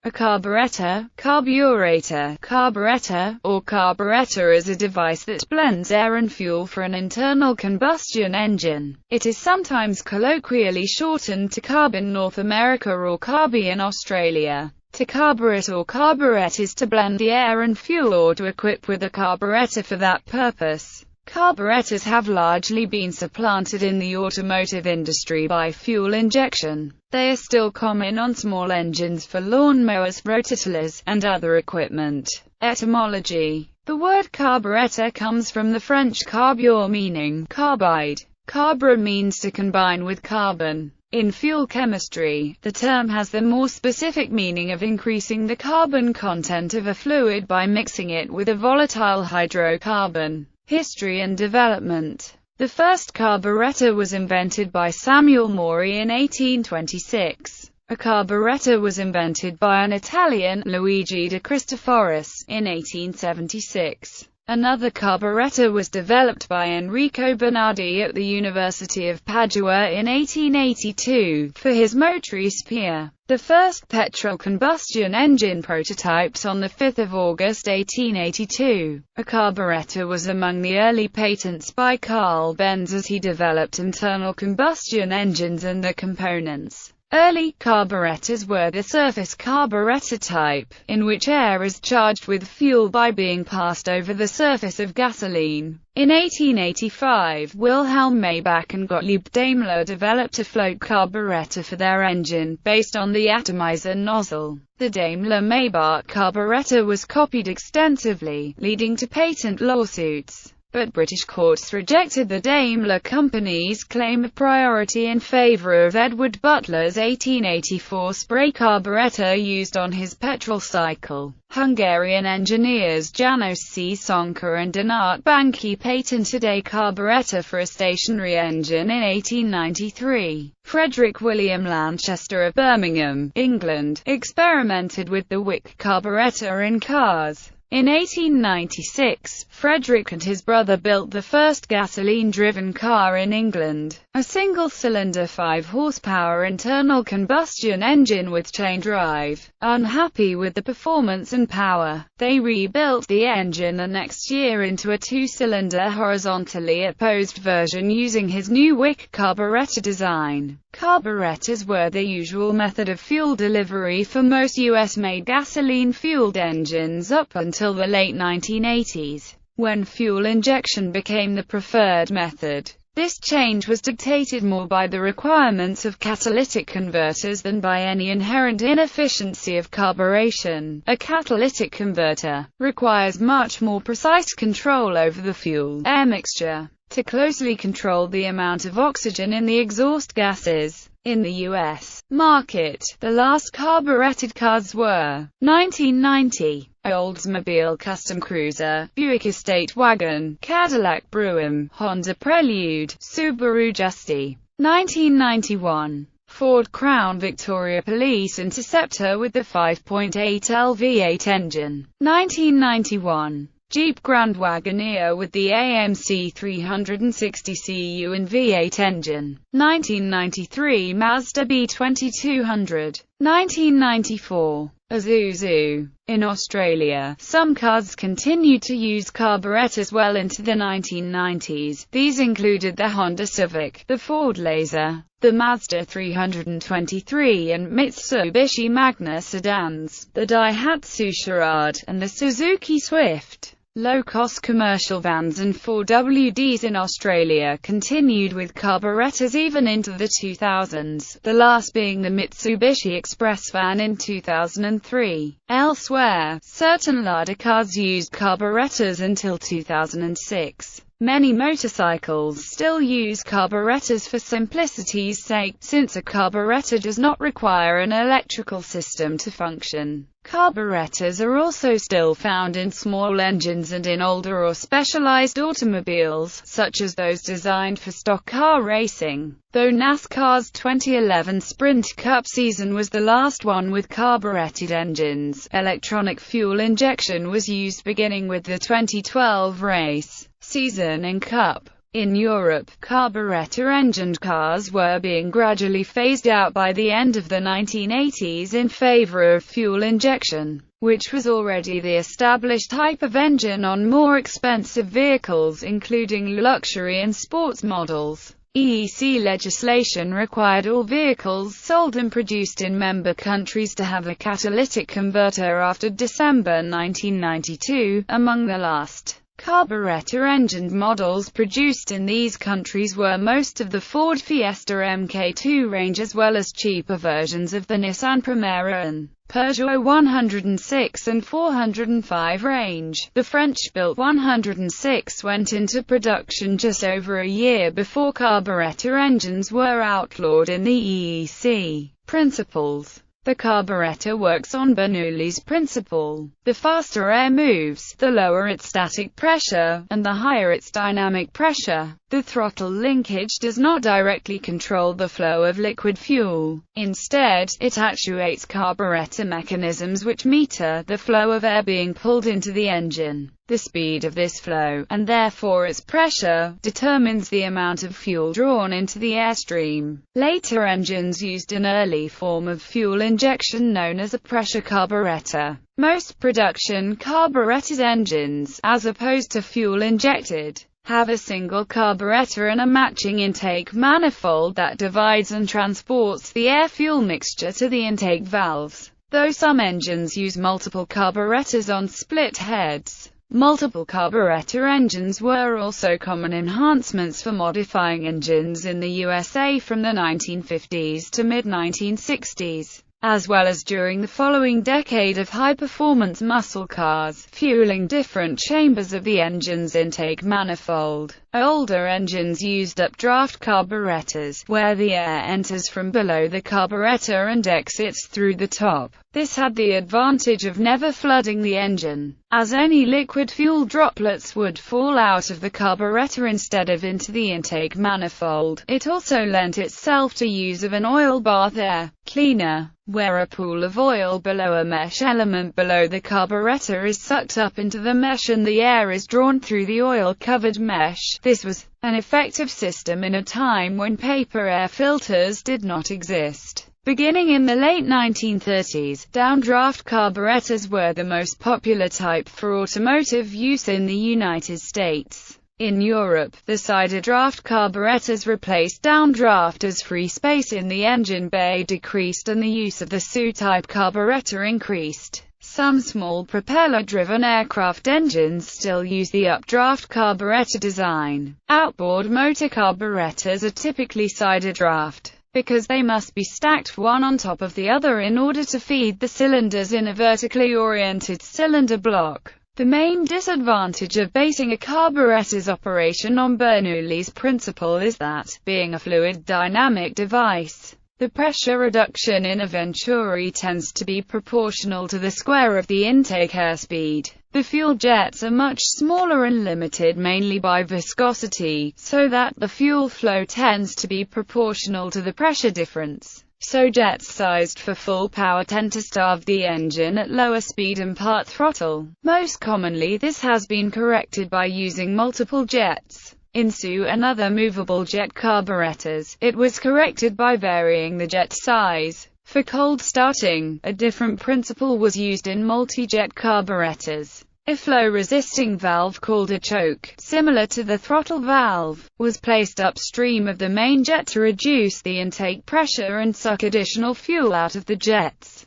A carburetor, carburator, carburettor, or carburettor is a device that blends air and fuel for an internal combustion engine. It is sometimes colloquially shortened to carb in North America or carby in Australia. To carburate or carburet is to blend the air and fuel or to equip with a carburetor for that purpose. Carburetors have largely been supplanted in the automotive industry by fuel injection. They are still common on small engines for lawnmowers, rototillers, and other equipment. Etymology: the word carburetter comes from the French carburetor, meaning carbide. Carbure means to combine with carbon. In fuel chemistry, the term has the more specific meaning of increasing the carbon content of a fluid by mixing it with a volatile hydrocarbon. History and development. The first carburetor was invented by Samuel Mori in 1826. A carburetor was invented by an Italian, Luigi de Cristoforis, in 1876. Another carburetor was developed by Enrico Bernardi at the University of Padua in 1882, for his motrice Spia. The first petrol combustion engine prototypes on 5 August 1882. A carburetor was among the early patents by Carl Benz as he developed internal combustion engines and the components. Early carburetors were the surface carburetor type, in which air is charged with fuel by being passed over the surface of gasoline. In 1885, Wilhelm Maybach and Gottlieb Daimler developed a float carburetor for their engine, based on the atomizer nozzle. The Daimler-Maybach carburetor was copied extensively, leading to patent lawsuits. But British courts rejected the Daimler Company's claim of priority in favour of Edward Butler's 1884 spray carburetor used on his petrol cycle. Hungarian engineers Janos C. Sonka and Donat Banki patented a carburetor for a stationary engine in 1893. Frederick William Lanchester of Birmingham, England, experimented with the Wick carburetor in cars. In 1896, Frederick and his brother built the first gasoline-driven car in England, a single-cylinder 5-horsepower internal combustion engine with chain drive. Unhappy with the performance and power, they rebuilt the engine the next year into a 2-cylinder horizontally opposed version using his new Wick carburetor design. Carburetors were the usual method of fuel delivery for most US-made gasoline-fueled engines up until the late 1980s, when fuel injection became the preferred method. This change was dictated more by the requirements of catalytic converters than by any inherent inefficiency of carburation. A catalytic converter requires much more precise control over the fuel-air mixture to closely control the amount of oxygen in the exhaust gases. In the U.S. market, the last carbureted cars were 1990, Oldsmobile Custom Cruiser, Buick Estate Wagon, Cadillac Brougham, Honda Prelude, Subaru Justy. 1991, Ford Crown Victoria Police Interceptor with the 5.8L V8 engine. 1991, Jeep Grand Wagoneer with the AMC 360 CU and V8 engine. 1993, Mazda B2200. 1994, Isuzu. In Australia, some cars continued to use carburetors well into the 1990s. These included the Honda Civic, the Ford Laser, the Mazda 323 and Mitsubishi Magna sedans, the Daihatsu Charade, and the Suzuki Swift. Low-cost commercial vans and 4WDs in Australia continued with carburetors even into the 2000s, the last being the Mitsubishi Express van in 2003. Elsewhere, certain Lada cars used carburetors until 2006. Many motorcycles still use carburetors for simplicity's sake, since a carburetor does not require an electrical system to function. Carburetors are also still found in small engines and in older or specialized automobiles, such as those designed for stock car racing. Though NASCAR's 2011 Sprint Cup season was the last one with carbureted engines, electronic fuel injection was used beginning with the 2012 race season in Cup. In Europe, carburetor-engined cars were being gradually phased out by the end of the 1980s in favor of fuel injection, which was already the established type of engine on more expensive vehicles, including luxury and sports models. EEC legislation required all vehicles sold and produced in member countries to have a catalytic converter after December 1992. Among the last carburetor-engined models produced in these countries were most of the Ford Fiesta Mk2 range, as well as cheaper versions of the Nissan Primera and Peugeot 106 and 405 range. The French-built 106 went into production just over a year before carburetor engines were outlawed in the EEC. Principles. The carburetor works on Bernoulli's principle. The faster air moves, the lower its static pressure, and the higher its dynamic pressure. The throttle linkage does not directly control the flow of liquid fuel. Instead, it actuates carburetor mechanisms which meter the flow of air being pulled into the engine. The speed of this flow, and therefore its pressure, determines the amount of fuel drawn into the airstream. Later engines used an early form of fuel injection known as a pressure carburetor. Most production carburetted engines, as opposed to fuel-injected, have a single carburetor and a matching intake manifold that divides and transports the air-fuel mixture to the intake valves, though some engines use multiple carburetors on split heads. Multiple carburetor engines were also common enhancements for modifying engines in the USA from the 1950s to mid-1960s, as well as during the following decade of high-performance muscle cars, fueling different chambers of the engine's intake manifold. Older engines used updraft carburetors, where the air enters from below the carburetor and exits through the top. This had the advantage of never flooding the engine, as any liquid fuel droplets would fall out of the carburetor instead of into the intake manifold. It also lent itself to use of an oil bath air cleaner, where a pool of oil below a mesh element below the carburetor is sucked up into the mesh and the air is drawn through the oil-covered mesh. This was an effective system in a time when paper air filters did not exist. Beginning in the late 1930s, downdraft carburetors were the most popular type for automotive use in the United States. In Europe, the side-draft carburetors replaced downdraft as free space in the engine bay decreased and the use of the SU-type carburetor increased. Some small propeller-driven aircraft engines still use the updraft carburetor design. Outboard motor carburetors are typically side-draft, because they must be stacked one on top of the other in order to feed the cylinders in a vertically oriented cylinder block. The main disadvantage of basing a carburetor's operation on Bernoulli's principle is that, being a fluid dynamic device, the pressure reduction in a venturi tends to be proportional to the square of the intake airspeed. The fuel jets are much smaller and limited mainly by viscosity, so that the fuel flow tends to be proportional to the pressure difference. So jets sized for full power tend to starve the engine at lower speed and part throttle. Most commonly this has been corrected by using multiple jets. In SU and other movable jet carburetors, it was corrected by varying the jet size. For cold starting, a different principle was used in multi-jet carburetors. A flow-resisting valve called a choke, similar to the throttle valve, was placed upstream of the main jet to reduce the intake pressure and suck additional fuel out of the jets.